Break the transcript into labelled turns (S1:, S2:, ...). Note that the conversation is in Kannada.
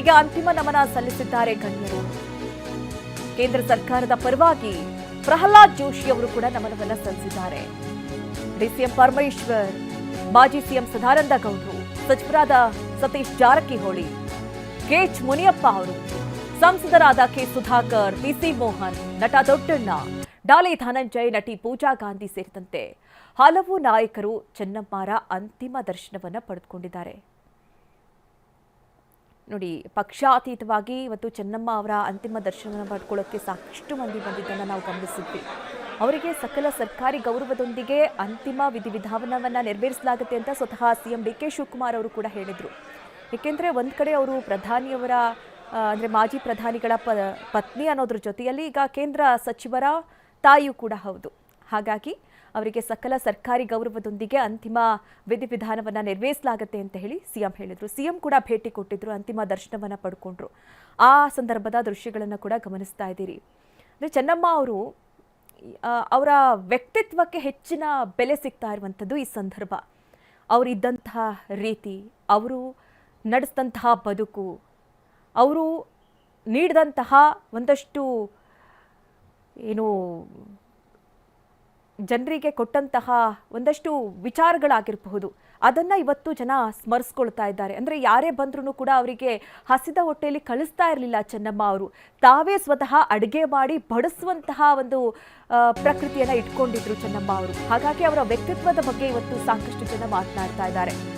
S1: ಅವರಿಗೆ ಅಂತಿಮ ನಮನ ಸಲ್ಲಿಸಿದ್ದಾರೆ ಗಣ್ಯರು. ಕೇಂದ್ರ ಸರ್ಕಾರದ ಪರವಾಗಿ ಪ್ರಹ್ಲಾದ್ ಜೋಶಿ ಅವರು ಕೂಡ ನಮನವನ್ನ ಸಲ್ಲಿಸಿದ್ದಾರೆ. ಡಿಸಿಎಂ ಪರಮೇಶ್ವರ್, ಮಾಜಿ ಸಿಎಂ ಸದಾನಂದ ಗೌಡರು, ಸಚಿವರಾದ ಸತೀಶ್ ಜಾರಕಿಹೊಳಿ, ಕೆಎಚ್ ಮುನಿಯಪ್ಪ ಅವರು, ಸಂಸದರಾದ ಕೆ ಸುಧಾಕರ್, ಪಿಸಿ ಮೋಹನ್, ನಟ ದೊಡ್ಡಣ್ಣ, ಡಾಲಿ ಧನಂಜಯ್, ನಟಿ ಪೂಜಾ ಗಾಂಧಿ ಸೇರಿದಂತೆ ಹಲವು ನಾಯಕರು ಚೆನ್ನಮ್ಮರ ಅಂತಿಮ ದರ್ಶನವನ್ನ ಪಡೆದುಕೊಂಡಿದ್ದಾರೆ. ನೋಡಿ, ಪಕ್ಷಾತೀತವಾಗಿ ಇವತ್ತು ಚೆನ್ನಮ್ಮ ಅವರ ಅಂತಿಮ ದರ್ಶನವನ್ನು ಪಡ್ಕೊಳ್ಳೋಕ್ಕೆ ಸಾಕಷ್ಟು ಮಂದಿ ಬಂದಿದ್ದನ್ನು ನಾವು ಗಮನಿಸಿದ್ವಿ. ಅವರಿಗೆ ಸಕಲ ಸರ್ಕಾರಿ ಗೌರವದೊಂದಿಗೆ ಅಂತಿಮ ವಿಧಿವಿಧಾನವನ್ನು ನೆರವೇರಿಸಲಾಗುತ್ತೆ ಅಂತ ಸ್ವತಃ ಸಿಎಂ ಡಿ.ಕೆ. ಶಿವಕುಮಾರ್ ಅವರು ಕೂಡ ಹೇಳಿದರು. ಏಕೆಂದರೆ ಒಂದು ಕಡೆ ಅವರು ಪ್ರಧಾನಿಯವರ ಅಂದರೆ ಮಾಜಿ ಪ್ರಧಾನಿಗಳ ಪತ್ನಿ ಅನ್ನೋದ್ರ ಜೊತೆಯಲ್ಲಿ ಈಗ ಕೇಂದ್ರ ಸಚಿವರ ತಾಯಿಯೂ ಕೂಡ ಹೌದು. ಹಾಗಾಗಿ ಅವರಿಗೆ ಸಕಲ ಸರ್ಕಾರಿ ಗೌರವದೊಂದಿಗೆ ಅಂತಿಮ ವಿಧಿವಿಧಾನವನ್ನು ನೆರವೇರಿಸಲಾಗುತ್ತೆ ಅಂತ ಹೇಳಿ ಸಿಎಂ ಹೇಳಿದರು. ಸಿಎಂ ಕೂಡ ಭೇಟಿ ಕೊಟ್ಟಿದ್ರು, ಅಂತಿಮ ದರ್ಶನವನ್ನು ಪಡ್ಕೊಂಡ್ರು. ಆ ಸಂದರ್ಭದ ದೃಶ್ಯಗಳನ್ನು ಕೂಡ ಗಮನಿಸ್ತಾ ಇದ್ದೀರಿ. ಅಂದರೆ ಚೆನ್ನಮ್ಮ ಅವರು ಅವರ ವ್ಯಕ್ತಿತ್ವಕ್ಕೆ ಹೆಚ್ಚಿನ ಬೆಲೆ ಸಿಗ್ತಾ ಇರುವಂಥದ್ದು ಈ ಸಂದರ್ಭ. ಅವರಿದ್ದಂತಹ ರೀತಿ, ಅವರು ನಡೆಸಿದಂತಹ ಬದುಕು, ಅವರು ನೀಡಿದಂತಹ ಒಂದಷ್ಟು ಏನು ಜನರಿಗೆ ಕೊಟ್ಟಂತಹ ಒಂದಷ್ಟು ವಿಚಾರಗಳಾಗಿರಬಹುದು, ಅದನ್ನು ಇವತ್ತು ಜನ ಸ್ಮರಿಸ್ಕೊಳ್ತಾ ಇದ್ದಾರೆ. ಅಂದರೆ ಯಾರೇ ಬಂದ್ರೂ ಕೂಡ ಅವರಿಗೆ ಹಸಿದ ಹೊಟ್ಟೆಯಲ್ಲಿ ಕಳಿಸ್ತಾ ಇರಲಿಲ್ಲ ಚೆನ್ನಮ್ಮ ಅವರು. ತಾವೇ ಸ್ವತಃ ಅಡುಗೆ ಮಾಡಿ ಬಡಿಸುವಂತಹ ಒಂದು ಪ್ರಕೃತಿಯನ್ನು ಇಟ್ಕೊಂಡಿದ್ರು ಚೆನ್ನಮ್ಮ ಅವರು. ಹಾಗಾಗಿ ಅವರ ವ್ಯಕ್ತಿತ್ವದ ಬಗ್ಗೆ ಇವತ್ತು ಸಾಕಷ್ಟು ಜನ ಮಾತನಾಡ್ತಾ ಇದ್ದಾರೆ.